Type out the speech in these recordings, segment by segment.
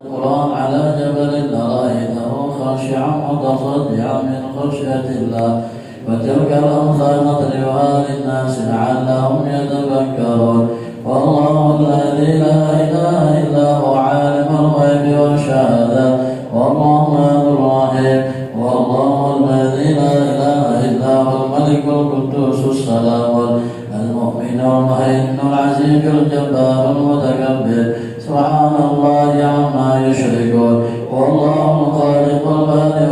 القرآن على جبل لرأيته خاشعا متصدعا من خشية الله وتلك الأمثال نضربها للناس لعلهم يتفكرون والله الذي لا إله إلا هو عالم الغيب والشهادة والرحمن الرحيم والله الذي لا إله إلا هو الملك القدوس السلام المؤمن المهيمن العزيز الجبار المتكبر سبحان الله عما يشركون والله الخالق البارئ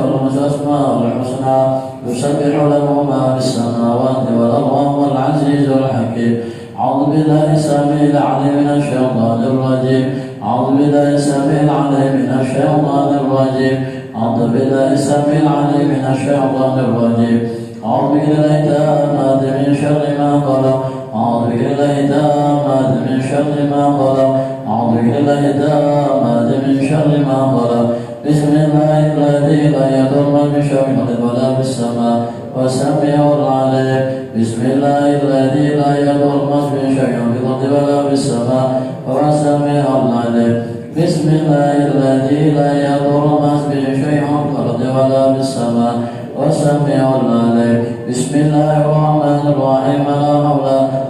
الأسماء الحسنى يسبح له ما في السماوات والأرض وهو العزيز الحكيم أعوذ بالله السميع العليم من الشيطان الرجيم أعوذ بالله السميع العليم من الشيطان الرجيم أعوذ بالله السميع العليم من الشيطان الرجيم أعوذ بالله تامات من شر ما خلق أعوذ بالله تامات من شر ما خلق أعوذ بالله تامات من شر ما خلق بسم الله الذي لا يضر بشيء ولا في السماء والسميع العليم بسم الله الذي لا يضر بشيء في الأرض ولا في السماء والسميع العليم بسم الله الذي لا يضر بشيء في الأرض ولا في السماء والسميع العليم بسم الله الرحمن الرحيم لا حول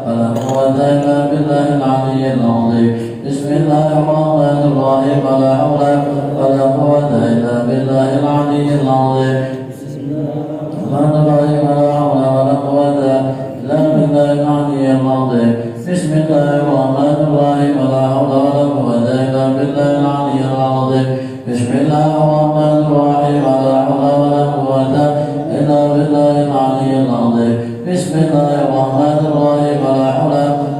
ولا قوة إلا بالله العلي العظيم بسم الله الرحمن الرحيم لا حول ولا قوة إلا بالله العلي العظيم الرحمن الرحيم لا حول ولا قوة إلا بالله العلي العظيم بسم الله الرحمن الرحيم لا حول ولا قوة إلا بالله العلي العظيم بسم الله الرحمن الرحيم لا حول ولا قوة إلا بالله العلي العظيم بسم الله الرحمن الرحيم لا حول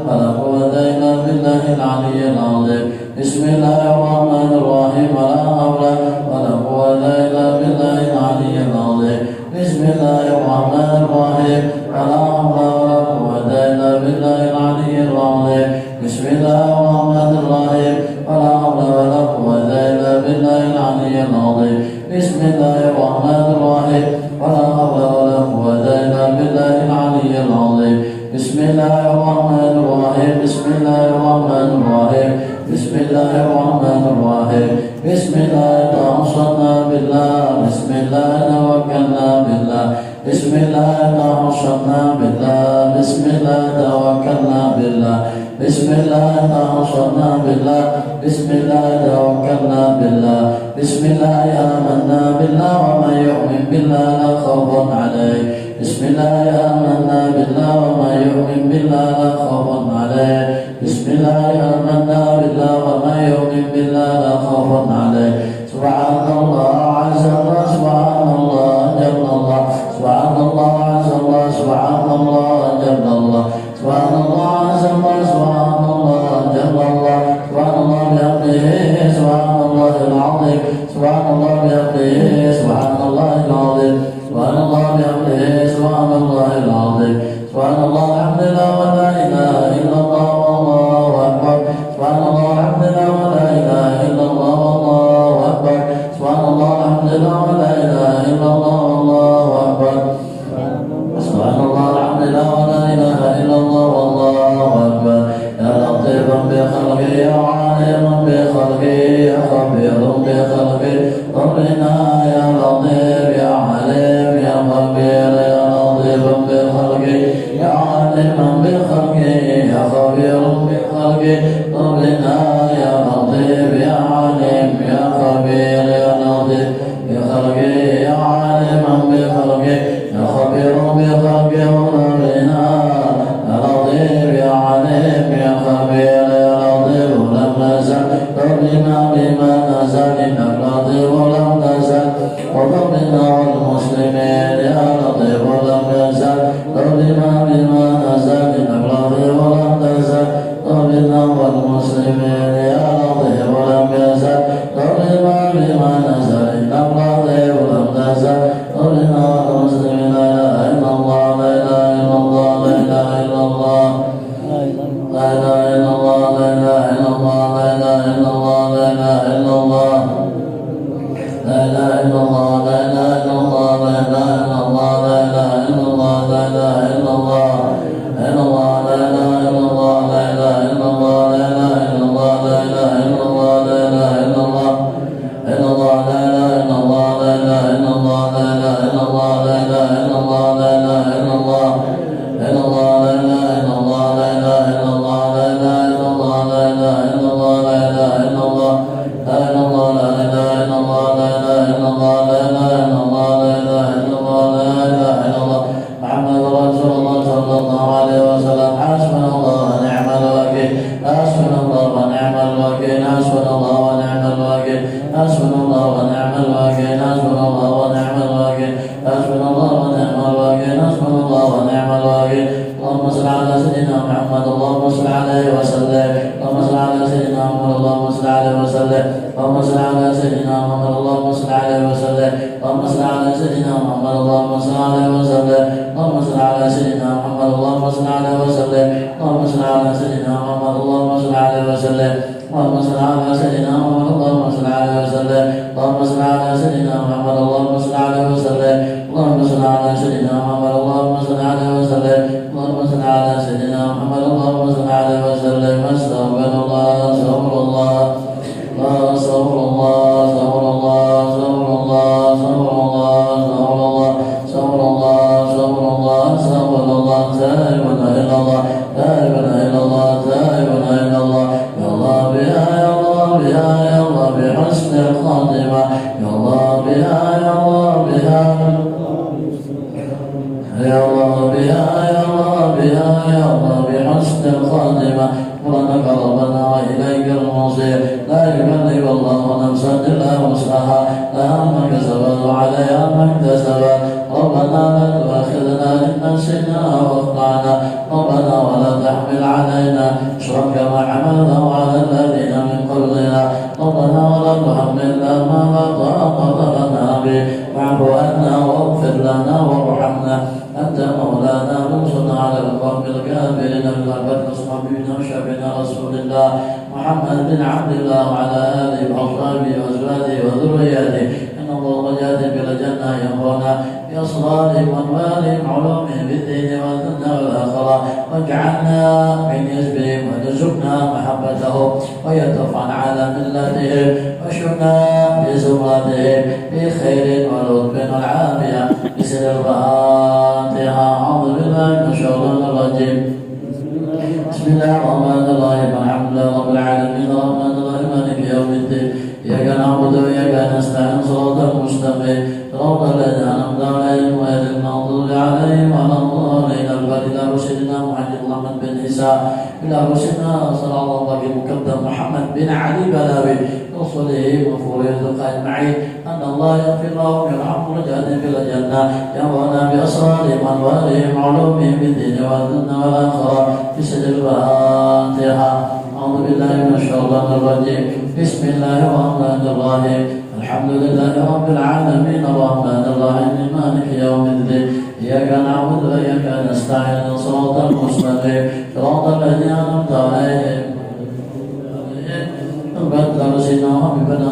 ولا قوة إلا بالله العلي العظيم بسم الله الرحمن الرحيم لا حول ولا قوة إلا بالله العلي العظيم بسم الله الرحمن الرحيم لا حول ولا قوة إلا بالله العلي العظيم بسم الله الرحمن الرحيم ولا حول ولا قوة إلا بالله العلي العظيم بسم الله الرحمن الرحيم ولا حول ولا قوة إلا بالله العلي العظيم بسم الله الرحمن الرحيم بسم الله الرحمن الرحيم بسم الله الرحمن الرحيم بسم الله توصلنا بالله بسم الله توكلنا بالله بسم الله توصلنا بالله بسم الله توكلنا بالله بسم الله توصلنا بالله بسم الله توكلنا بالله بسم الله آمنا بالله ومن يؤمن بالله لا خوف عليه بسم الله آمنا بالله ومن يؤمن بالله لا خوف عليه بسم الله آمنا بالله ومن يؤمن بالله لا خوف عليه سبحان الله عز الله سبحان الله جل الله سبحان الله عز الله سبحان الله جل الله سبحان الله عز الله سبحان الله جل الله سبحان الله بحمده سبحان الله العظيم سبحان الله بحمده سبحان الله العظيم سبحان الله بحمده سبحان الله العظيم سبحان الله الحمد لله ولا إله إلا الله والله أكبر سبحان الله الحمد لله ولا إله إلا الله والله أكبر سبحان الله الحمد لله ولا إله إلا الله والله أكبر سبحان الله الحمد لله ولا إله إلا الله والله أكبر يا لطيفا بخلقه يا عالما بخلقه يا خبير بخلقه ربنا يا لطيف يا عليم يا خبير يا لطيفا بخلقه يا عالما بخلقه يا خبير بخلقه ربنا يا لطيف يا عليم يا خبير يا لطيف بخلقه يا عالما بخلقه يا خبير بخلقه ربنا يا لطيف يا عليم يا خبير يا لطيف لم نزل ربنا بما نزل إنك لطيف لم نزل وضمنا والمسلمين يا لطيف لم نزل ربنا بما نزل إنك لطيف لم نزل ربنا والمسلمين يا لطيف لم يزل ربنا بما نزل إنك لطيف لم نزل ربنا والمسلمين لا إله إلا الله لا إله إلا الله لا إله إلا الله لا إله إلا الله لا إله إلا الله لا إله إلا الله لا إله إلا الله لا إله إلا الله لا إله إلا الله لا إله إلا الله لا إله إلا الله لا إله إلا الله إلا الله لا إله إلا الله لا إله إلا الله لا إله إلا الله لا إله إلا الله لا إله إلا الله حسبنا الله ونعم الوكيل حسبنا الله ونعم الوكيل حسبنا الله ونعم الوكيل حسبنا الله ونعم الوكيل اللهم صل على سيدنا محمد اللهم صل عليه وسلم اللهم صل على سيدنا محمد اللهم صل عليه وسلم اللهم صل على سيدنا محمد اللهم صل عليه وسلم اللهم صل على سيدنا محمد اللهم صل عليه وسلم اللهم صل على سيدنا محمد اللهم صل عليه وسلم اللهم صل على سيدنا محمد اللهم صل عليه وسلم اللهم صل على سيدنا محمد اللهم صل عليه وسلم اللهم صل على سيدنا محمد اللهم صل عليه وسلم اللهم صل على سيدنا محمد اللهم صل عليه وسلم اللهم صل على سيدنا محمد اللهم صل عليه وسلم استغفر الله استغفر الله استغفر الله استغفر الله استغفر الله استغفر الله استغفر الله استغفر الله استغفر الله استغفر الله لا اله الا الله لا اله الا الله لا اله الا الله يا الله بها يا الله بها يا الله بحسن الخاتمه يا الله بها يا الله بها يا الله بها يا الله بها يا الله بحسن الخاتمه سبحانك ربنا وإليك المصير لا يكلف الله نفسا إلا وسعها لها ما كسبت وعليها ما اكتسبت ربنا لا تؤاخذنا إن نسينا وأخطأنا ربنا ولا تحمل علينا إصرا كما حملته على الذين من قبلنا ربنا ولا تحملنا ما لا طاقة لنا به واعف عنا واغفر لنا وارحمنا أنت مولانا وانصرنا على القوم الكافرين برحمتك أصحابنا وشعبنا رسول الله محمد بن عبد الله وعلى آله وأصحابه وأزواجه وذريته إن الله قد بلا جنة ينفعنا بأسرارهم وأنوارهم علومهم بالدين والدنيا والآخرة واجعلنا من حزبهم وارزقنا محبته ويترفعنا على ملتهم واشفنا بزمرتهم بخير ولطف والعافية بسر الفاتحة أعوذ بالله من الشيطان الرجيم بسم الله الرحمن الرحيم الحمد لله رب العالمين الرحمن الرحيم مالك يوم الدين إياك نعبد وإياك نستعين صراط المستقيم صراط الذين أنعمت عليهم غير المغضوب عليهم ولا الضالين إلى رشدنا محمد بن عيسى إلى رشدنا صراط الله المقدم محمد بن علي بلاوي رسوله وفوره أجمعين أن الله يغفر لهم ويرحمهم ويجعلهم في الجنة ينفعنا بأسرارهم وأنوارهم علومهم بالدين والدنيا والآخرة في سجل الفاتحة أعوذ بالله من الشيطان الرجيم بسم الله الرحمن الرحيم الحمد لله رب العالمين الرحمن الرحيم مالك يوم الدين إياك نعبد وإياك نستعين صراط المستقيم صراط الذين أنعمت عليهم بدل سيدنا وحبيبنا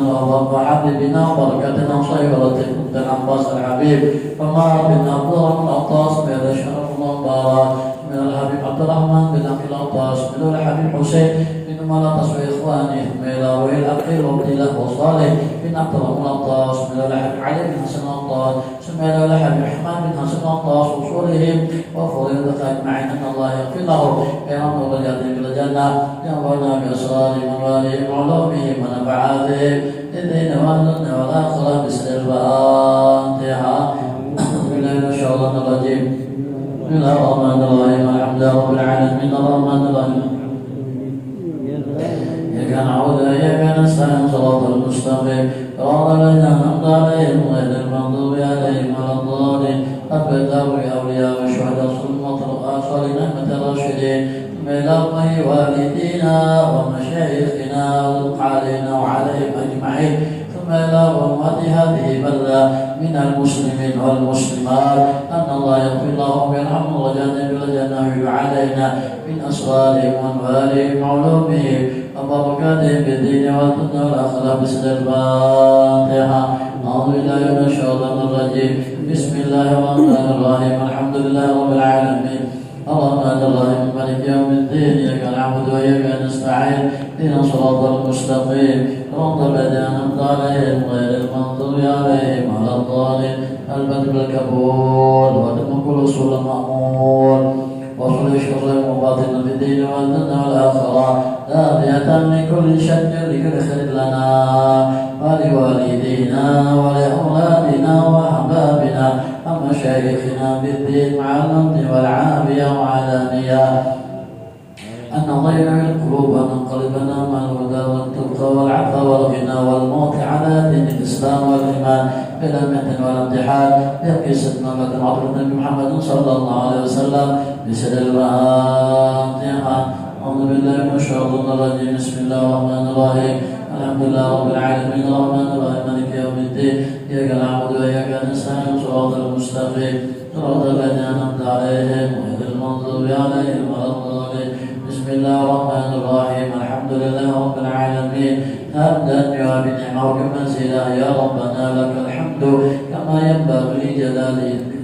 وحبيبنا وبركاتنا وصيبرة بن عباس الحبيب وما بن عبد الرحمن العطاس بهذا الشرف المبارك من الحبيب عبد الرحمن بن عبد العطاس من الحبيب حسين بن ملطس وإخوانه من روي الأخير وابتلاء وصالح بن عبد الرحمن العطاس من الحبيب علي بن حسن العطاس سمعنا الحبيب حماد بن حسن العطاس وصولهم وفضل أجمعين أن الله يغفر لهم ويرحمهم ويجعلهم في الجنة ينفعنا بأسرارهم وأنوارهم وعلومهم ونفعاتهم الدين والدنيا والآخرة بسر الفاتحة بالله من الشيطان الرجيم بسم الله الرحمن الرحيم الحمد لله رب العالمين الرحمن الرحيم إياك نعبد وإياك نستعين صراط المستقيم صراط الذين أنعمت عليهم غير المغضوب عليهم ولا الضالين أبد أولياء والشهداء والصالحين أئمة الراشدين من الله والدينا ومشايخنا وذقالنا وعليهم أجمعين ثم إلى أمة هذه بلة من المسلمين والمسلمات أن الله يغفر لهم ويرحمهم ويجعلنا بالجنة علينا من أسرارهم وأنوارهم وعلومهم وبركاتهم بالدين والدنيا والآخرة بسم الفاتحة أعوذ بالله من الشيطان الرجيم بسم الله الرحمن الرحيم الحمد لله رب العالمين الرحمن الرحيم مالك يوم الدين إياك نعبد وإياك نستعين اهدنا الصراط المستقيم صراط الذين أنعمت عليهم غير المغضوب عليهم ولا الضالين البدر الكبور ودم كل رسول مأمور وصل شر وباطن في الدين والدنيا والآخرة دافئة من كل شر لكل خير لنا ولوالدينا ولأولادنا وأحبابنا ومشايخنا بالدين مع الأمن والعافية وعلانية أن نضيع القلوب ونقلبنا مع الهدى والتقى والعفو والغنى الموت على دين الإسلام والإيمان بلا محن ولا امتحان يبقي سيدنا عبد النبي محمد صلى الله عليه وسلم بسر الفاتحة. أعوذ بالله من الشيطان الرجيم. بسم الله الرحمن الرحيم. الحمد لله رب العالمين الرحمن الرحيم مالك يوم الدين إياك نعبد وإياك نستعين صراط المستقيم صراط الذين أنعمت عليهم غير المغضوب عليهم ولا الضالين. بسم الله الرحمن الرحيم. الحمد لله رب العالمين حمدا يوافي نعمك مزيدا يا ربنا لك الحمد كما ينبغي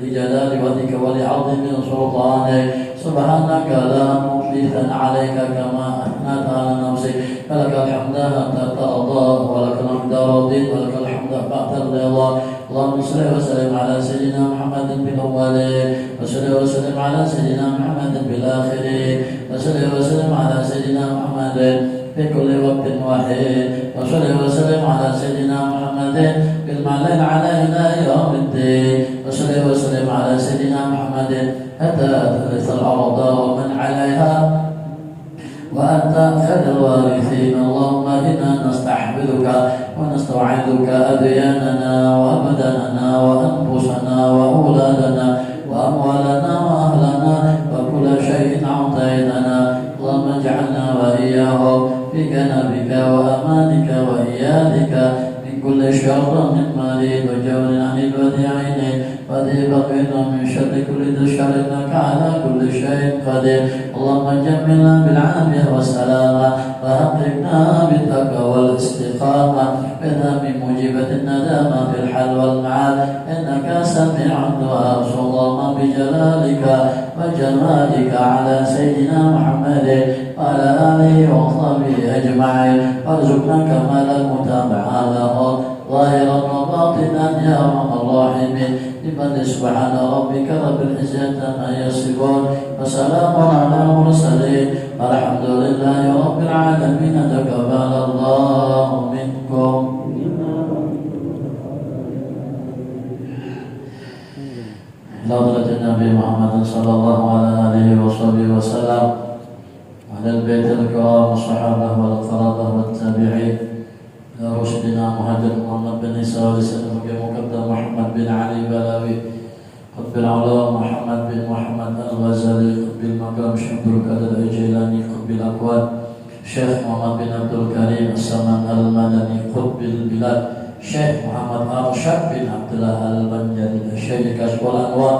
لجلال وجهك ولعظيم سلطانك. سبحانك لا نحصي ثناء عليك كما أثنيت على نفسك فلك الحمد حتى ترضى ولك الحمد رضيت ولك الحمد بعد الرضا. اللهم صل وسلم على سيدنا محمد في الأولين وصل وسلم على سيدنا محمد في الآخرين وصل وسلم على سيدنا محمد في كل وقت واحد وصل وسلم على سيدنا محمد في المعلى على إلى يوم الدين وصل وسلم على سيدنا محمد حتى ترث الأرض ومن عليها وأنت خير الوارثين. اللهم إنا نستحفظك ونستوعدك أدياننا وأبداننا وأنفسنا وأولادنا وأموالنا وأهلنا وكل شيء أعطيتنا. اللهم اجعلنا وإياهم في جنبك وأمانك وإيادك من كل شر من مريض وجور عن الوديعين وذي بقيت من شر كل ذي شر إنك على كل شيء قدير. اللهم جملنا بالعافية والسلامة وحققنا بالتقوى والاستقامة بذنب موجبة الندامة في الحل والمعاد إنك سميع الدعاء. صلى الله بجلالك وجمالك على سيدنا محمد وعلى آله وصحبه أجمعين وارزقنا كمال المتابعة له ظاهرا وباطنا يا أرحم الراحمين. بفضل سبحان ربك رب العزة عما يصفون وسلام على المرسلين والحمد لله رب العالمين. تقبل الله منكم. إلى حضرة النبي محمد صلى الله على آله وصحبه وسلم وعلى البيت الكرام والصحابة والقرابة والتابعين إلى رشدنا مهاجر محمد بن عيسى ولسانه مقدم محمد بن علي بلاوي قطب العلوم محمد بن محمد الغزالي قطب المقام شيخ عبد القادر الجيلاني قطب الأكوان شيخ محمد بن عبد الكريم السمان المدني قطب البلاد شيخ محمد أرشد بن عبد الله البنجري الشيخ كشف الأنوار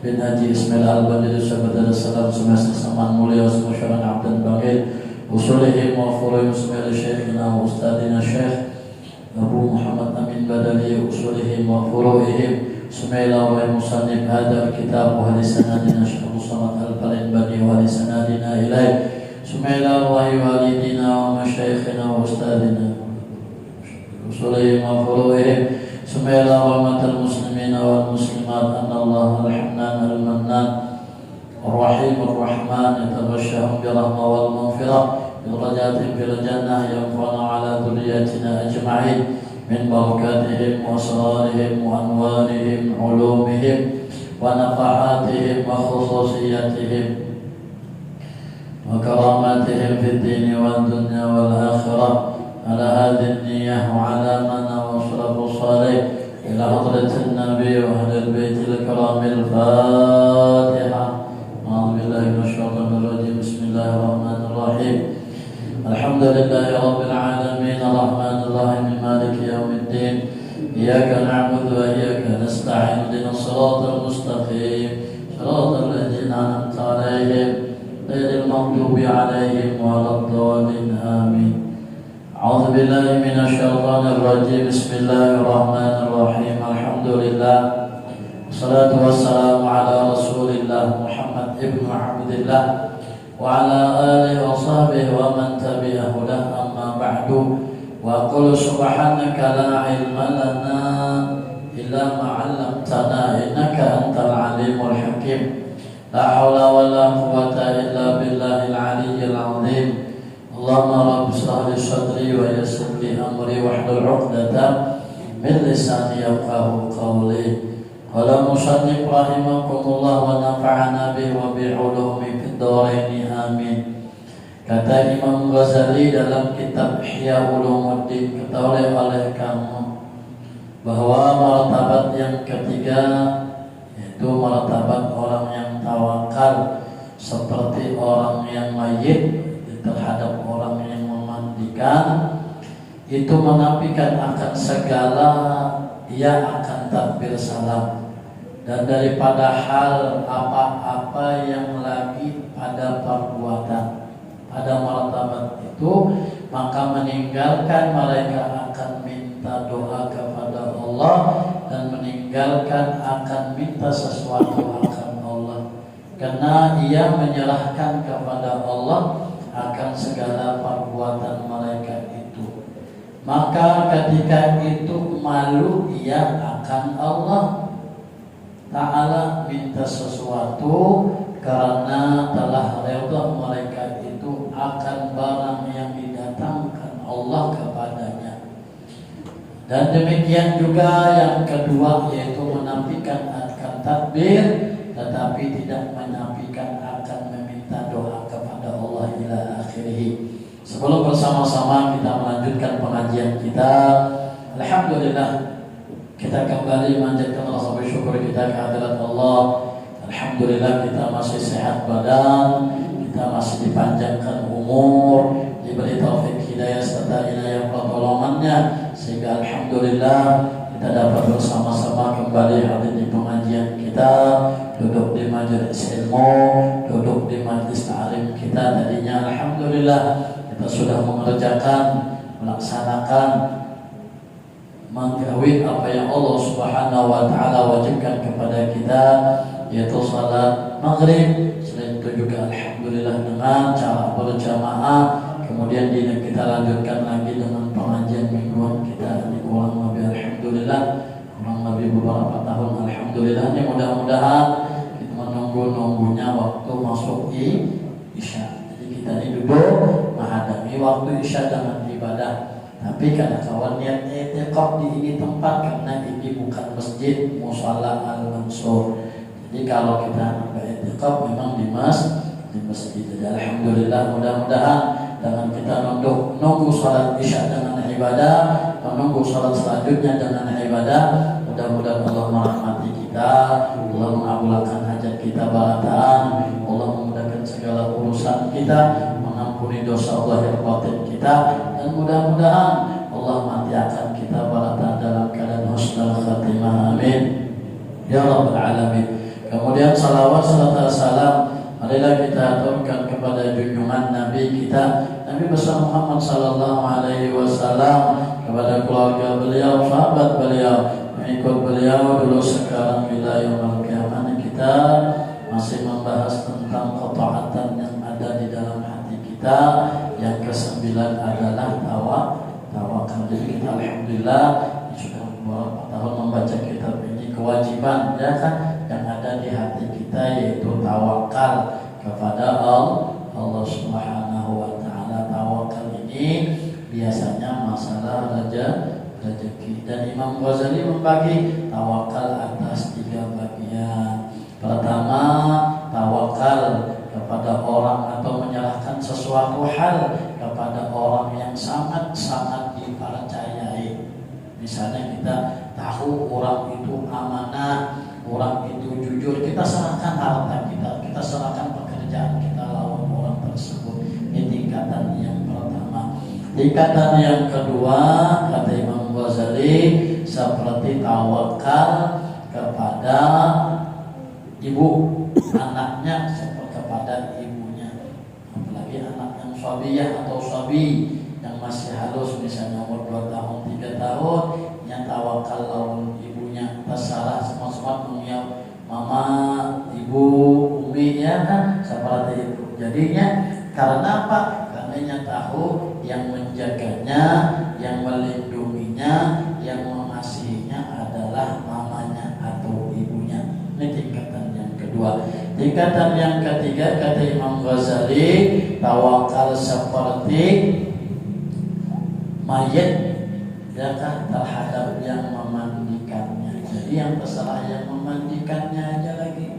بن Haji Ismail Al-Banjari sahabat Darussalam semesta saman mulia semusyarah abdan bangil usulihim wa furuhim Ismail Syekhina wa Ustadina Syekh Abu Muhammad Amin Badali usulihim wa furuhim Ismail wa Musanib hadar kitab wa hadisanadina Syekh Samad Al-Balin Bani wa hadisanadina ilaih Ismail wa walidina wa masyayikhina wa Ustadina usulihim wa furuhim سمع الله رحمة المسلمين والمسلمات أن الله الحنان المنان الرحيم الرحمن يتبشرهم برحمة والمغفرة بدرجات في الجنة ينفعنا على ذريتنا أجمعين من بركاتهم وأسرارهم وأنوارهم علومهم ونفحاتهم وخصوصياتهم وكراماتهم في الدين والدنيا والآخرة. على هذه النية وعلى من وصرف الصالح إلى حضرة النبي وأهل البيت الكرام. الفاتحة. أعوذ بالله من الشيطان الرجيم. بسم الله الرحمن الرحيم. الحمد لله رب العالمين الرحمن الرحيم مالك يوم الدين إياك نعبد وإياك نستعين اهدنا الصراط المستقيم صراط الذين أنعمت عليهم غير المغضوب عليهم ولا الضالين آمين. أعوذ بالله من الشيطان الرجيم. بسم الله الرحمن الرحيم. الحمد لله والصلاة والسلام على رسول الله محمد ابن عبد الله وعلى آله وصحبه ومن تبعه له. أما بعد وأقول سبحانك لا علم لنا إلا ما علمتنا إنك أنت العليم الحكيم. لا حول ولا قوة إلا بالله العلي العظيم. اللهم رب اشرح لي صدري ويسر لي امري واحلل عقدة من لساني يفقهوا قولي. قال المصنف رحمكم الله ونفعنا به وبعلومه في الدارين آمين. Kata Imam Ghazali dalam kitab Ihya Ulumuddin, ketahui oleh kamu bahwa martabat yang ketiga yaitu martabat orang yang tawakal, seperti orang yang mayit terhadap orang yang memandikan, itu menafikan akan segala, ia akan takbir salam, dan daripada hal apa-apa yang lagi pada perbuatan. Pada martabat itu maka meninggalkan mereka akan minta doa kepada Allah, dan meninggalkan akan minta sesuatu akan Allah, karena ia menyerahkan kepada Allah akan segala perbuatan mereka itu. Maka ketika itu malu ia akan Allah Ta'ala minta sesuatu, karena telah redha mereka itu akan barang yang didatangkan Allah kepadanya. Dan demikian juga yang kedua, yaitu menafikan akan takbir, tetapi tidak menafikan akan meminta doa kepada Allah ila akhirih. Sebelum bersama-sama kita melanjutkan pengajian kita, alhamdulillah kita kembali memanjatkan rasa bersyukur kita kehadirat Allah. Alhamdulillah kita masih sehat badan, kita masih dipanjangkan umur, diberi taufik hidayah serta inayah pertolongannya, sehingga alhamdulillah kita dapat bersama-sama kembali hadir di pengajian kita, duduk di majelis ilmu, duduk di majelis ta'lim kita. Tadinya alhamdulillah kita sudah mengerjakan, melaksanakan, menggawi apa yang Allah Subhanahu wa taala wajibkan kepada kita, yaitu salat maghrib. Selain itu juga alhamdulillah dengan cara berjamaah. Kemudian kita lanjutkan lagi dengan pengajian mingguan kita. Ini kurang lebih alhamdulillah kurang lebih beberapa tahun alhamdulillah. Ini mudah-mudahan kita menunggu-nunggunya waktu masuk isya. Jadi kita ini duduk menghadapi waktu isya dengan ibadah. Tapi karena kawan niat i'tikaf di ini tempat, karena ini bukan masjid Musalla Al-Mansur. Jadi kalau kita i'tikaf memang di masjid. Jadi alhamdulillah, mudah-mudahan dengan kita menunggu salat isya dengan ibadah, menunggu salat selanjutnya dengan ibadah, mudah-mudahan Allah merahmati kita, Allah mengabulkan hajat kita barataan, Allah memudahkan segala urusan kita, mengampuni dosa Allah yang batin kita, dan mudah-mudahan Allah matiakan kita barataan dalam keadaan husnul khatimah. Amin ya rabbal alamin. Kemudian salawat serta salam marilah kita aturkan kepada junjungan Nabi kita, Nabi besar Muhammad sallallahu alaihi wasallam, kepada keluarga beliau, sahabat beliau, mengikut beliau dulu, sekarang, bila yaumul qiyamah. Kita masih membahas tentang ketaatan yang ada di dalam hati kita. Yang kesembilan adalah tawakal. Jadi kita alhamdulillah sudah beberapa tahun membaca kitab ini. Kewajiban ya kan yang ada di hati kita, yaitu tawakal kepada Allah Subhanahu wa taala. Tawakal ini biasanya masalah rezeki, dan Imam Ghazali membagi tawakal atas 3 bagian. Pertama, tawakal kepada orang atau menyerahkan sesuatu hal kepada orang yang sangat-sangat dipercayai. Misalnya kita tahu orang itu amanah, orang itu jujur, kita serahkan harta kita, kita serahkan pekerjaan kita lawan orang tersebut. Ini tingkatan yang pertama. Tingkatan yang kedua, kata Imam Ghazali, seperti tawakal kepada ibu, anaknya seperti kepada ibunya. Apalagi anak yang swabiyah atau swabi yang masih halus, misalnya umur 2 tahun, 3 tahun, yang tawakal lawan ibunya, terserah semua mengiau mama, ibu, umi, ya kan, seperti itu. Jadinya karena apa? Karena dia tahu yang menjaganya, yang melindunginya, yang mengasihinya adalah mamanya atau ibunya. Ini tingkatan yang kedua. Tingkatan yang ketiga, kata Imam Ghazali, tawakal seperti mayit, ya kan, terhadap yang memandikannya. Jadi yang terserah yang memandikannya aja lagi.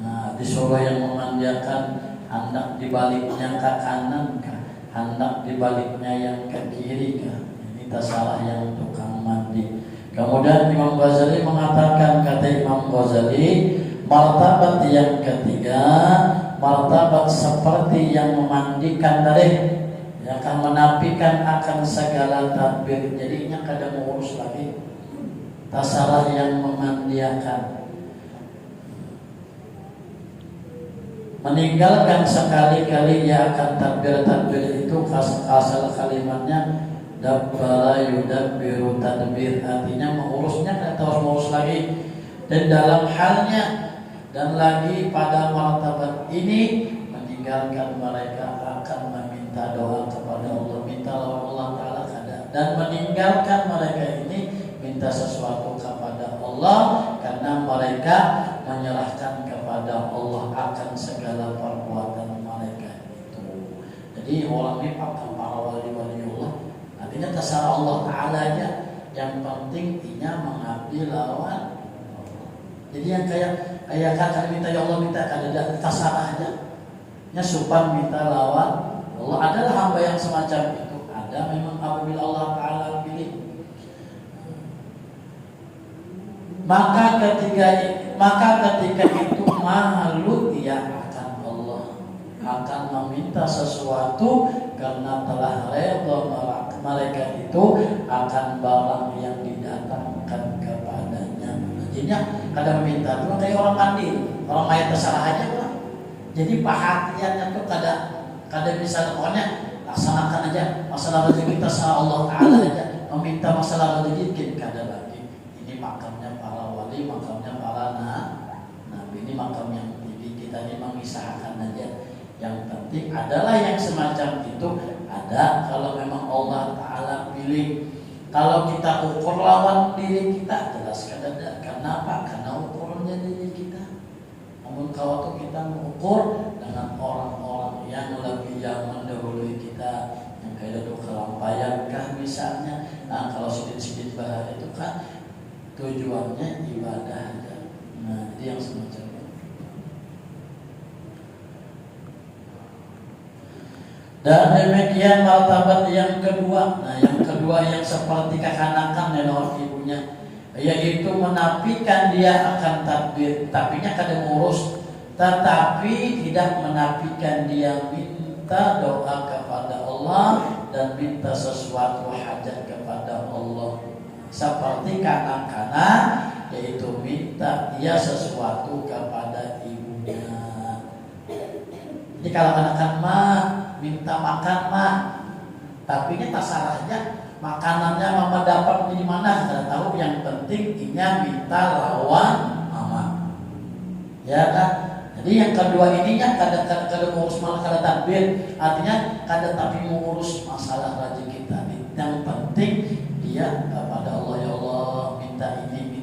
Nah, disuruh yang memandikan hendak dibaliknya ke kanan kah, hendak dibaliknya yang ke kiri kah. Ini terserah yang tukang mandi. Kemudian Imam Ghazali mengatakan, kata Imam Ghazali, martabat yang ketiga, martabat seperti yang memandikan tadi, yang akan menapikan akan segala tadbir. Jadinya kada mengurus lagi, terserah yang memandiakan. Meninggalkan sekali-kali ia akan tadbir-tadbir itu, asal kalimatnya dabbara yudabbiru tadbir, artinya mengurusnya tidak harus mengurus lagi. Dan dalam halnya dan lagi pada martabat ini, meninggalkan mereka akan meminta doa kepada Allah, minta lawan Allah Ta'ala kada. Dan meninggalkan mereka ini minta sesuatu kepada Allah, karena mereka menyerahkan kepada Allah akan segala perbuatan mereka itu. Jadi orang ini para wali-wali Allah, artinya terserah Allah Ta'ala aja, yang penting inya mengabdi lawan. Jadi yang kayak kakak minta ya Allah, minta kada terserah aja, nya supan minta lawan Allah. Adalah hamba yang semacam itu, ada memang apabila Allah Ta'ala pilih. Maka ketika itu malu ia akan Allah, akan meminta sesuatu karena telah redha mereka itu akan barang yang didatangkan kepadanya. Jadinya kadang meminta itu kayak orang mandi, orang mayat terserah aja lah. Jadi perhatiannya tuh kada bisa, pokoknya laksanakan aja, masalah rezeki terserah Allah Ta'ala aja, meminta masalah rezeki kada lagi. Ini makamnya para wali, makamnya para nabi, ini makam yang tinggi. Kita ini mengisahkan aja. Yang penting adalah yang semacam itu ada kalau memang Allah Ta'ala pilih. Kalau kita ukur lawan diri kita, jelas kada. Kenapa? Karena ukurnya diri kita. Namun kalau kita mengukur dengan orang-orang yang lebih yang mendahului kita, yang kayak itu kelampaian kah misalnya. Nah kalau sedikit-sedikit bahaya itu kan tujuannya ibadah aja. Nah itu yang semacam itu. Dan demikian martabat yang kedua. Nah yang kedua yang seperti kekanakan lawan ibunya, yaitu menafikan dia akan takbir, tapinya kada ngurus, tetapi tidak menafikan dia minta doa kepada Allah dan minta sesuatu hajat kepada Allah. Seperti kanak-kanak, yaitu minta dia sesuatu kepada ibunya. Jadi kalau kanak-kanak mah minta makan mah, tapi ini tak salahnya makanannya mama dapat di mana tidak tahu, yang penting inya minta lawan mama, ya kan? Jadi yang kedua ininya kada mengurus malah kada takbir, artinya kada tapi mengurus masalah rezeki kita. Yang penting dia kepada Allah, ya Allah minta ini,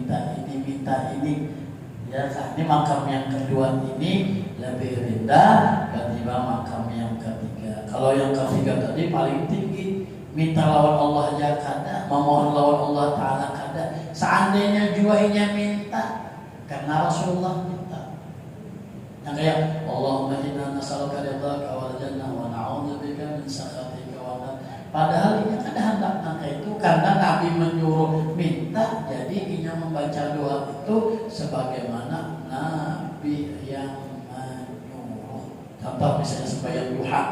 ya kan? Ini makam yang kedua ini lebih rendah ketimbang makam yang ketiga. Kalau yang ketiga tadi paling tinggi, minta lawan Allah aja kada, memohon lawan Allah Ta'ala kada. Seandainya juainya minta, karena Rasulullah minta. Yang kayak Allahumma inna nas'aluka ridhaka wal jannah wa na'udzubika min sakhatika wa nar. Padahal ini kada hendak nangka itu karena Nabi menyuruh minta, jadi inya membaca doa itu sebagaimana Nabi yang menyuruh. Contoh misalnya sembahyang duha,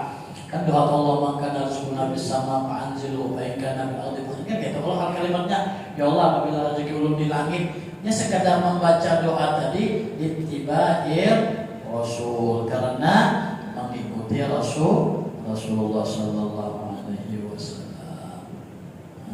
kan doa Allah maka rizquna bis sama fa'anzilu fa in kana bil ardi kan gitu. Kalau kalimatnya ya Allah apabila rezeki ulun di langit, nya sekadar membaca doa tadi ittibair Rasul, karena mengikuti Rasulullah sallallahu alaihi wasallam.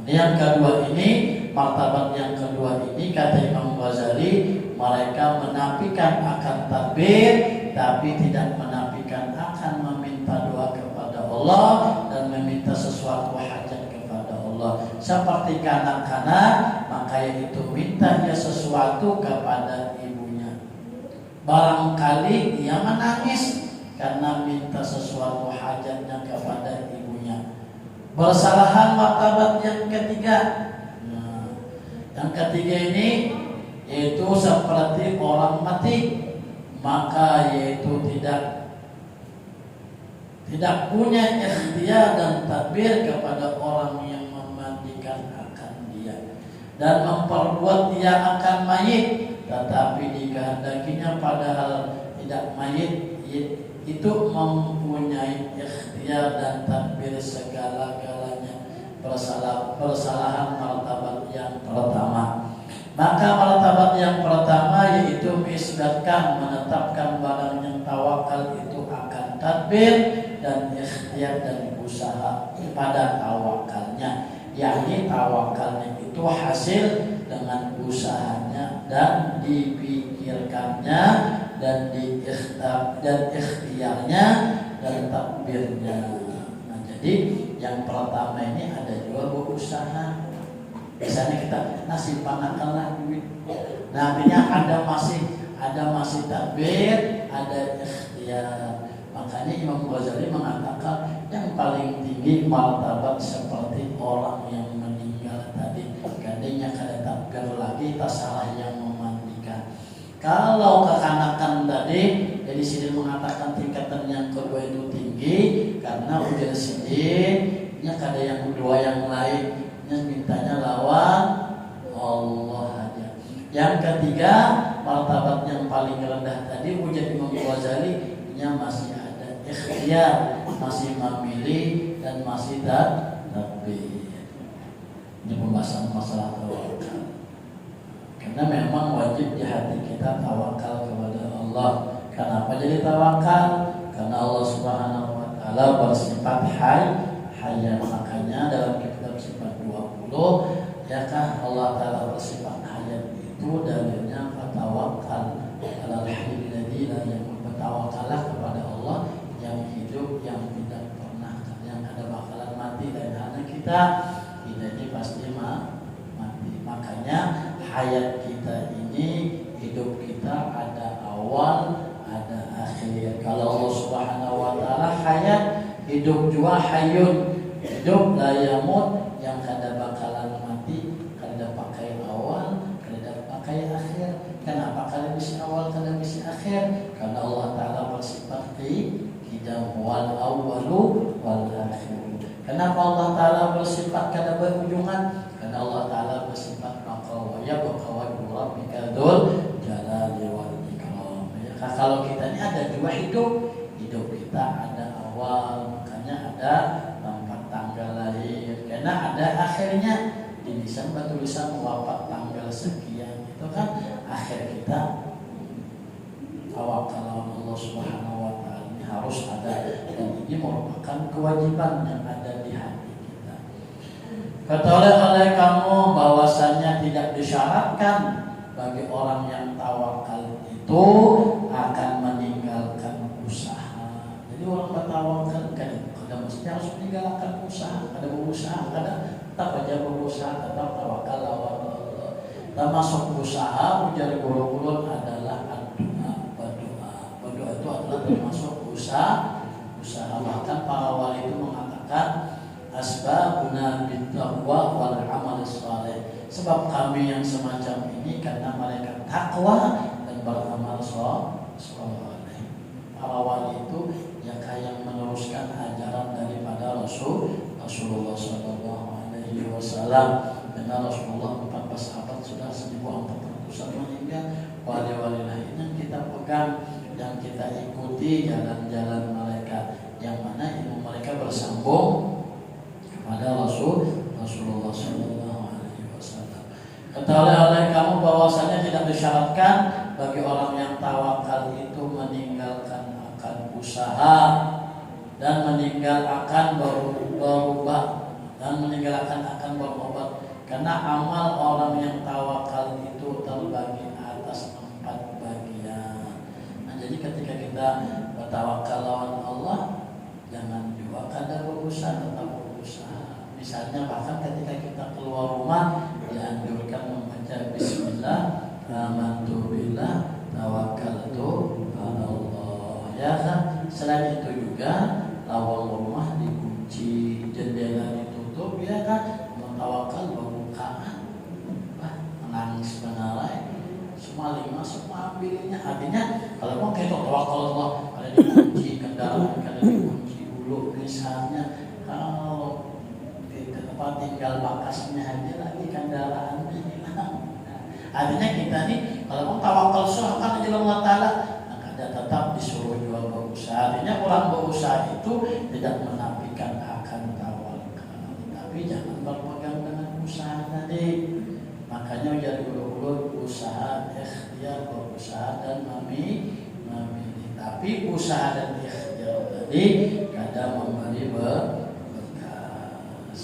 Yang kedua ini, martabat yang kedua ini kata Imam Ghazali, mereka menafikan akan takbir tapi tidak menafikan akan meminta doa kepada Allah dan meminta sesuatu hajat kepada Allah. Seperti kanak-kanak, maka itu minta dia sesuatu kepada ibunya. Barangkali ia menangis karena minta sesuatu hajatnya kepada ibunya. Bersalahan martabat yang ketiga. Nah, yang ketiga ini yaitu seperti orang mati, maka yaitu tidak tidak punya ikhtiar dan tadbir kepada orang yang memandikan akan dia dan memperbuat dia akan mayit, tetapi dikehendakinya padahal tidak mayit, itu mempunyai ikhtiar dan tadbir segala-galanya persalahan martabat yang pertama. Maka martabat yang pertama yaitu mengisbatkan, menetapkan barang yang tawakal itu akan tadbir dan ikhtiar dan usaha pada tawakalnya, yakni tawakalnya itu hasil dengan usahanya dan dipikirkannya dan ikhtiarnya dan takbirnya. Nah, jadi yang pertama ini ada juga berusaha. Misalnya kita nasi panakanlah duit. Nah, artinya ada masih takbir, ada ikhtiar. Makanya Imam Ghazali mengatakan yang paling tinggi martabat seperti orang yang meninggal tadi. Gantinya kada takbir lagi, tak salah yang memandikan. Kalau kekanakan tadi, jadi sini mengatakan tingkatan yang kedua itu tinggi karena ujar sidinnya kada yang kedua yang lain, yang mintanya lawan Allah aja. Yang ketiga martabat yang paling rendah tadi ujar Imam Ghazali nya masih ada ikhtiar, masih memilih dan masih tadbir. Ini pembahasan masalah tawakal. Karena memang wajib di hati kita tawakal kepada Allah. Kenapa jadi tawakal? Karena Allah Subhanahu wa taala bersifat hayat. Makanya dalam kitab sifat 20 ya kan Allah taala bersifat hayat itu dalilnya tawakal alal hayyil ladzi la yamut. Bertawakallah kepada Allah yang hidup, yang tidak pernah, yang ada bakalan mati dan hanya kita ini pasti mati. Makanya hayat kita ini, hidup kita ada awal, ada akhir. Kalau Allah Subhanahu wa taala hayat, hidup juga hayyun, hidup la yamut, yang kada bakalan mati, kada pakai awal, kada pakai akhir. Kenapa kada bisa awal, kada bisa akhir? Karena Allah taala bersifat qidam wal awwalu wal akhir. Kenapa Allah taala bersifat kada berujungan? Karena Allah taala bersifat baqawaya rabbika dzul jalali wal ikram. Ya, kalau kita ini ada dua hidup kita ada awal, makanya ada tempat tanggal lahir, karena ada akhirnya. Di lisan tulisan wafat tanggal sekian, itu kan akhir kita. Tawakal Allah Subhanahu wa taala ini harus ada, dan ini merupakan kewajiban yang ada di hati kita. Ketahuilah oleh kamu bahwasannya tidak disyaratkan bagi orang yang tawakal itu akan meninggalkan usaha. Jadi orang bertawakal kada mesti harus meninggalkan usaha, kada berusaha, kada tetap aja berusaha, tetap tawakal lawan Allah. Termasuk usaha ujar guru-guru adalah berdoa itu adalah termasuk usaha. Bahkan para wali itu mengatakan asbabuna bittaqwa wal amal saleh. Sebab kami yang semacam ini karena mereka takwa dan beramal saleh. Para wali itu yang kayak meneruskan ajaran daripada Rasulullah sallallahu alaihi wasallam. Karena Rasulullah 14 abad sudah 1400 meninggal. Wali-wali lain yang kita pegang, yang kita ikuti jalan-jalan mereka, yang mana ilmu mereka bersambung kepada Rasulullah sallallahu alaihi wasallam. Ketahuilah oleh kamu bahwasanya tidak disyaratkan bagi orang yang tawakal itu meninggalkan akan usaha dan meninggal akan berubah dan meninggalkan akan berobat. Karena amal orang yang tawakal itu terbagi atas 4 bagian. Nah, jadi ketika kita bertawakal lawan Allah, jangan juga kada berusaha, tetap berusaha. Misalnya bahkan ketika kita keluar rumah dianjurkan membaca bismillah, amantu billah, tawakkaltu ala Allah. Ya kan? Selain itu juga lawang rumah dikunci, jendela ditutup, ya kan? Tawakal bukaan, menangis benarai, semua lima semua ambilnya. Artinya kalau mau kita tawakal Allah, ada dikunci kendaraan, ada dikunci dulu misalnya kalau di tempat tinggal bakasnya aja lagi kendaraannya hilang. Artinya kita nih kalau mau tawakal akan di Allah Ta'ala, maka dia tetap disuruh juga berusaha. Artinya orang berusaha itu tidak menafikan akan tawakal, tapi jangan berpegang dengan usaha tadi. Makanya jadi dulu usaha ikhtiar, berusaha dan memilih. Tapi usaha dan ikhtiar tadi kadang memberi berkas.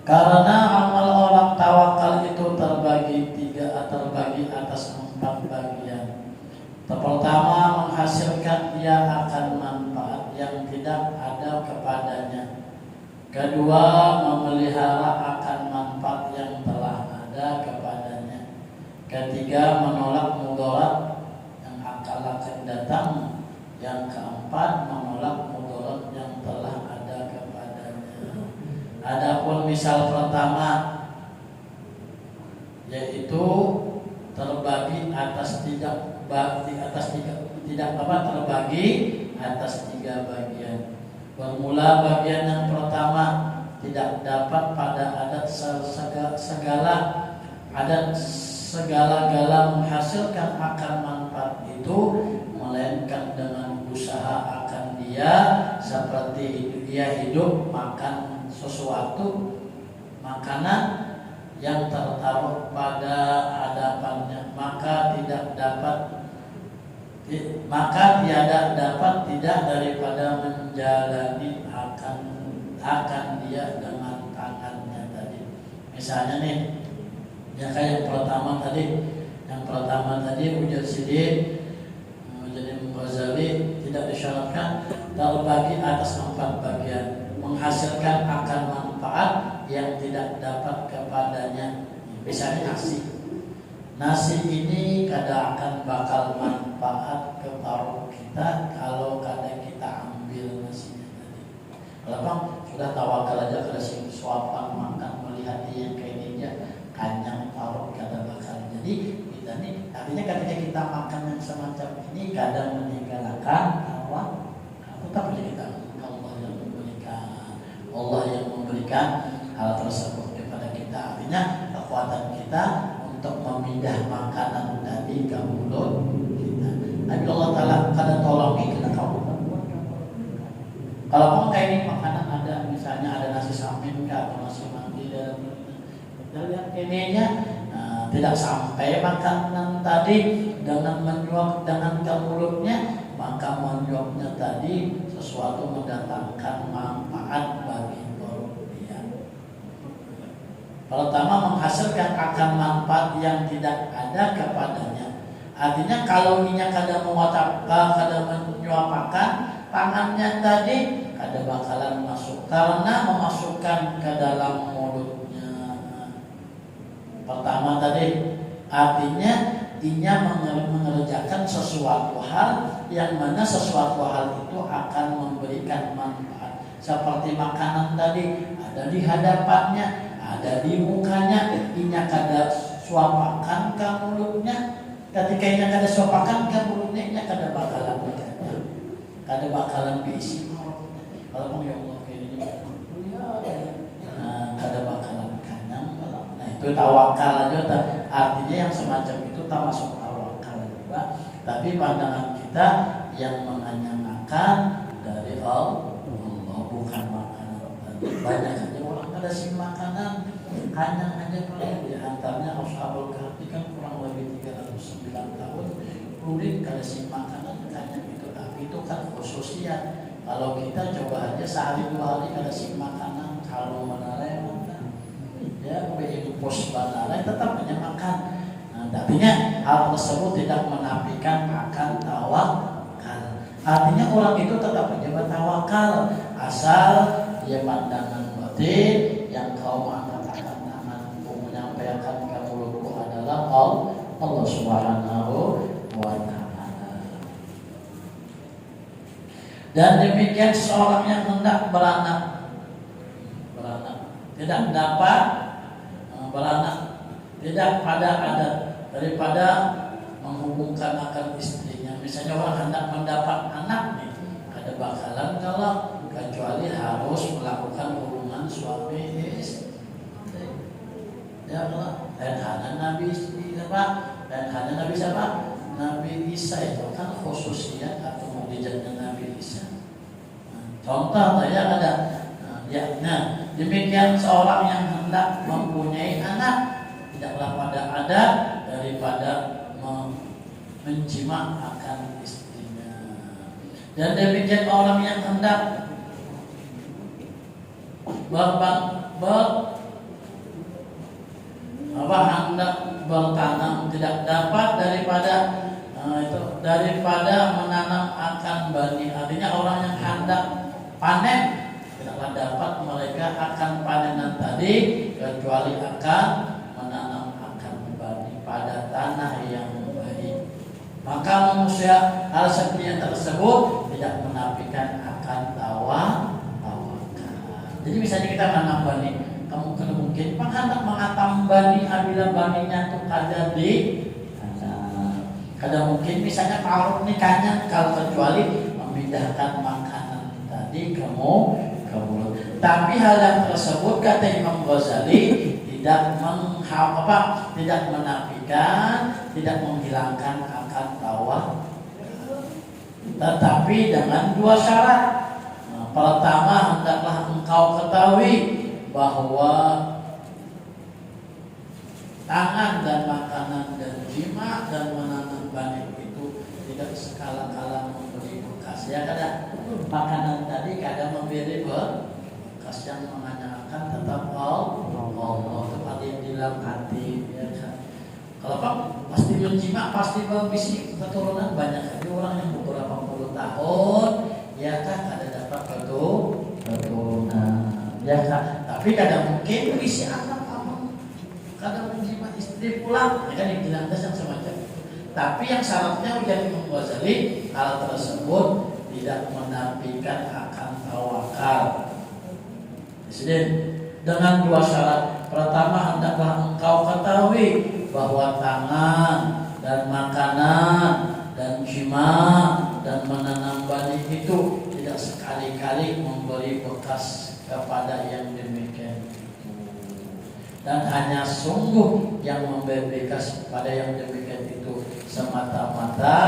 Karena amal orang tawakal itu terbagi atas 4 bagian. Pertama, menghasilkan dia akan manfaat yang tidak ada kepadanya. Kedua, memelihara akan manfaat yang telah ada kepadanya. Ketiga, menolak mudarat yang akan datang. Yang keempat, menolak mudarat yang telah ada kepadanya. Adapun misal pertama, yaitu terbagi atas tiga bagian. Bermula bagian yang pertama, tidak dapat pada adat segala-gala menghasilkan akan manfaat itu, melainkan dengan usaha akan dia, seperti dia hidup makan sesuatu makanan yang tertaruh pada hadapannya, maka tiada dapat tidak daripada menjalani akan dia dengan tangannya tadi. Misalnya nih, ya kayak yang pertama tadi ujar sidik jadi Ghazali tidak disyaratkan terbagi atas 4 bagian, menghasilkan akan manfaat yang tidak dapat kepadanya. Misalnya nasi ini kadang akan bakal manfaat ke paru kita kalau kadang kita ambil nasinya tadi. Kalau bang sudah tawakal aja kalau suapan makan melihat dia kayak dia kanyang paru kadang bakal. Jadi kita nih artinya ketika kita makan yang semacam ini kadang meninggalkan tawakal. Tetap kita Allah yang memberikan hal tersebut kepada kita. Artinya kekuatan kita untuk memindah makanan tadi ke mulut kita. Nabi Allah Ta'ala kadang tolongi kita kalau kayak ini makanan ada, misalnya ada nasi samin atau nasi mandi dan lihat ininya tidak sampai makanan tadi dengan menyuap dengan ke mulutnya, maka menyuapnya tadi sesuatu mendatangkan manfaat bagi perut dia. Pertama, menghasilkan akan manfaat yang tidak ada kepadanya. Artinya kalau ininya kadang menyuapkan tangannya tadi kadang bakalan masuk karena memasukkan ke dalam mulutnya. Pertama tadi artinya dia mengerjakan sesuatu hal yang mana sesuatu hal itu akan memberikan manfaat. Seperti makanan tadi ada di hadapannya, ada di mukanya, inya kada suapakan ke mulutnya. Ketika inya kada suapakan ke mulutnya, inya kada bakalan makan, kada bakalan diisi mulutnya. Kalau ya Allah kayak kada bakalan kanyang. Nah itu tawakal aja. Artinya yang semacam itu termasuk tawakal juga. Tapi pandangan kita yang menganyangakan dari Allah, bukan makanan. Banyak aja orang ada si makanan kanyang aja paling. Di antaranya Ashabul Kahfi kan kurang lebih 309 tahun kulit kada si makanan kanyang itu. Tapi itu kan khususnya. Kalau kita coba aja sehari 2 hari kada si makanan, kalau menarik ya begitu pos banalai tetap makan. Artinya hal tersebut tidak menafikan akan tawakal. Artinya orang itu tetap menjabat tawakal asal dia pandangan batin yang kau mengatakan tanganku menyampaikan ke mulutku adalah Allah Subhanahu wa Ta'ala. Dan demikian seorang yang hendak beranak tidak dapat beranak tidak pada adat daripada menghubungkan akan istrinya. Misalnya orang hendak mendapat anak nih, ada bakalan kalau kecuali harus melakukan hubungan suami istri. Ya Allah, dan hanya Nabi siapa? Dan hanya Nabi siapa? Nabi Isa itu kan khususnya atau mukjizatnya Nabi Isa. Contoh saya ada, demikian seorang yang hendak mempunyai anak tidaklah pada ada daripada menjimak akan istrinya. Dan demikian orang yang hendak hendak bertanam tidak dapat daripada menanam akan bani. Artinya orang yang hendak panen tidaklah dapat mereka akan panenan tadi kecuali akan menanam akan bani pada tanah yang baik. Maka manusia hal seperti yang tersebut tidak menafikan akan tawakal. Jadi misalnya kita menanam bani, kamu kena mungkin hendak mengatam bani apabila baninya itu ada di kada mungkin misalnya kalau nikahnya kalau kecuali memindahkan makanan tadi kamu ke mulut. Tapi hal yang tersebut kata Imam Ghazali tidak tidak menafikan, tidak menghilangkan akan tawakal, tetapi dengan dua syarat. Pertama, hendaklah engkau ketahui bahwa tangan dan makanan dan jima dan menanam bani itu tidak sekala-kala memberi bekas. Ya kadang makanan tadi kadang memberi bekas yang menanyakan tetap Allah itu ada yang di dalam hati. Ya kan? Kalau Pak pasti menjima, pasti berbisik keturunan banyak. Ada orang yang beberapa puluh tahun, ya kan ada dapat keturunan, ya kan. Tapi kadang mungkin berisi anak kamu, kadang menjima istri pulang, ya kan yang yang semacam itu. Tapi yang syaratnya ujar Imam Ghazali hal tersebut tidak menafikan akan tawakal. Presiden dengan dua syarat. Pertama, hendaklah engkau ketahui bahwa tangan dan makanan dan jima dan menanam bani itu tidak sekali-kali memberi bekas kepada yang demikian itu. Dan hanya sungguh yang memberi bekas pada yang demikian itu semata-mata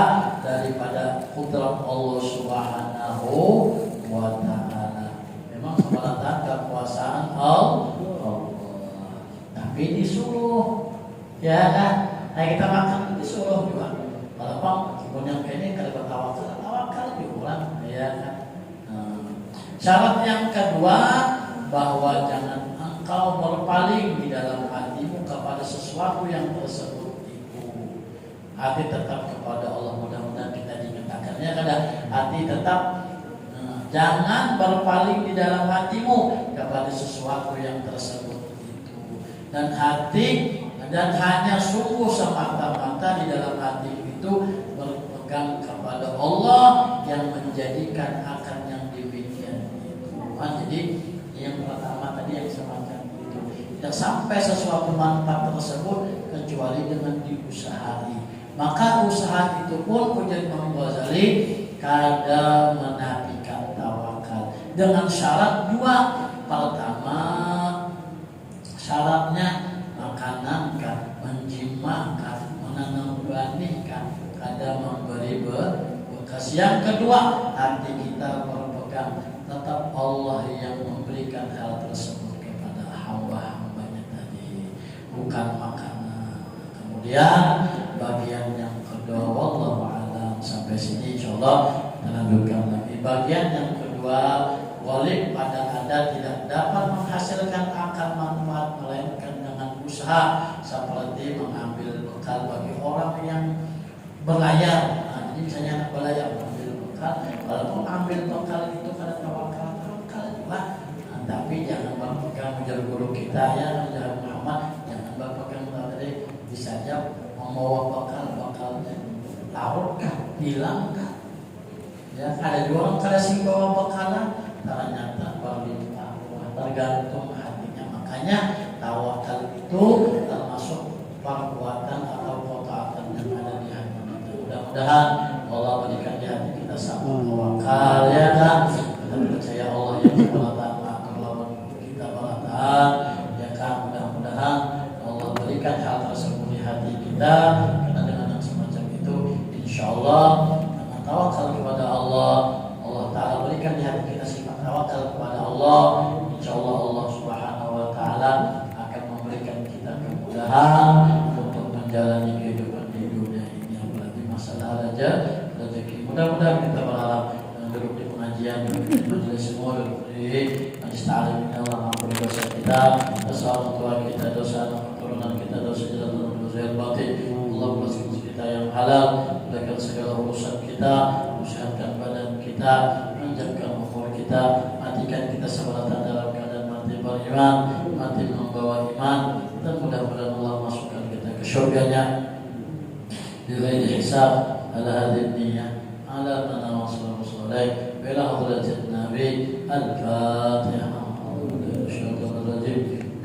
daripada kudrat Allah Subhanahu wa ta'ala. Memang semata kekuasaan Allah, tapi disuruh, ya kan? Nah kita makan disuruh juga. Kalau bang, kibun yang ini kalau bertawakal diulang, ya kan? Syarat yang kedua bahwa jangan engkau berpaling di dalam hatimu kepada sesuatu yang tersebut itu. Hati tetap kepada Allah, mudah-mudahan kita dinyatakannya kadang hati tetap. Jangan berpaling di dalam hatimu kepada sesuatu yang tersebut itu. Dan hati dan hanya sungguh semata-mata di dalam hati itu berpegang kepada Allah yang menjadikan akan yang demikian itu. Jadi yang pertama tadi yang semacam itu tidak sampai sesuatu manfaat tersebut kecuali dengan diusahai. Maka usaha itu pun ujar Imam Ghazali kada menafikan tawakal dengan syarat dua. Pertama syaratnya makanan kan, menjima kan, menanam benih kan, kada memberi bekas. Yang kedua hati kita berpegang tetap Allah yang memberikan hal tersebut kepada hamba-hambanya tadi, bukan makanan. Kemudian bagian yang kedua, wallahu a'lam. Sampai sini insyaallah kita lanjutkan lagi. Bagian yang kedua, wali pada Anda tidak dapat menghasilkan akan manfaat melainkan dengan usaha seperti mengambil bekal bagi orang yang berlayar. Jadi misalnya anak berlayar mengambil bekal, walaupun ambil bekal itu karena tawakal juga. Tapi jangan berpegang menjadi guru kita ya, menjadi Muhammad, jangan berpegang tadi bisa saja membawa bekal larut kah, hilang kah? Ya, ada dua orang kada sing bawa bekalan, ternyata berlimpah, tergantung hatinya. Makanya tawakal itu termasuk perbuatan atau yang keberatan melawan kita beratan, ya kan, mudah-mudahan Allah berikan hal tersebut di hati kita, karena dengan yang semacam itu insya Allah dengan tawakal kepada Allah, Allah Ta'ala berikan di hati kita sifat tawakal kepada Allah, insya Allah Allah Subhanahu Wa Ta'ala akan memberikan kita kemudahan untuk menjalani kehidupan di dunia ini, apalagi masalah rezeki. Mudah-mudahan kita berharap duduk di pengajian, majelis semua di majlis ta'lim ini Allah maafkan dosa kita, dosa orang tua kita, dosa anak keturunan kita, dosa jalan dosa yang batin. Allah mempersiapkan kita yang halal, mudahkan segala urusan kita, sehatkan badan kita, panjangkan umur kita, matikan kita sebalatan dalam keadaan mati beriman, mati membawa iman, dan mudah-mudahan Allah masukkan kita ke syurganya bighairi hisab ala hadhihi niyyah ala nana wa sallallahu alaihi wa ila hadratin nabi al-fatihah.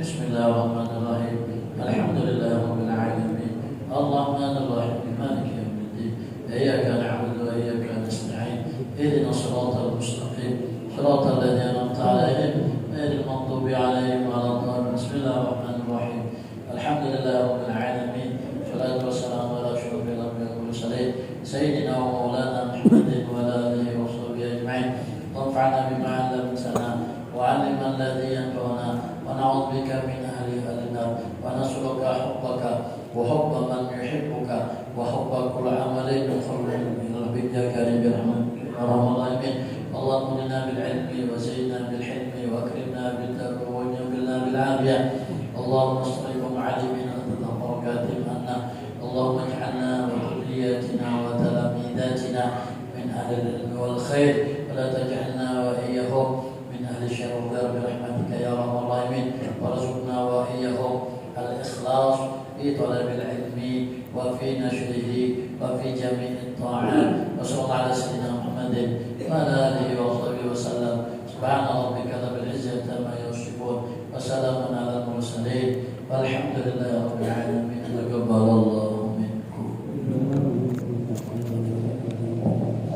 Bismillahirrahmanirrahim. Alhamdulillahi rabbil alamin. Ar-rahmanir rahim. Maliki yawmiddin. Iyyaka na'budu wa iyyaka nasta'in. Ihdinas siratal mustaqim. Siratal ladzina an'amta 'alaihim ghairil maghdubi 'alaihim waladdallin. Bismillahirrahmanir rahim. Alhamdulillahi rabbil alamin. Wassalatu wassalamu ala asyrafil anbiya'i wal mursalin sayyidina wa maulana Muhammadin wa ala alihi wa sahbihi ajma'in. Wanfa'na bima 'allamtana wa 'allimna alladhi yanfa'una wa na'udzu bika min ahli al-nar wa nas'aluka hubbaka wa hubba man yuhibbuka wa hubba kulli 'amalin yuqarribuka ila rabbika ya karim ya rahman alamin. Allahumma inna bil 'ilmi wa zayyinna bil hilmi wa akrimna bil taqwa wa jamilna bil 'afiyah. Allahumma sallim 'alimin barakatih anna. Allahumma ij'alna wa dhurriyyatina wa talamidatina min ahli al-ilmi wal khair wa la taj'alna wa iyyahum min ahli syarr wa birahmatika ya arhamar rahimin. Warzuqna wa iyyahum al-ikhlas fi talabil ilmi wa fi nashrihi wa fi jami'it ta'at. Wa sallallahu ala sayyidina Muhammadin wa ala alihi wa sahbihi wa sallam. Subhana rabbika rabbil izzati amma yasifun wa salamun ala al-mursalin walhamdulillahi rabbil alamin.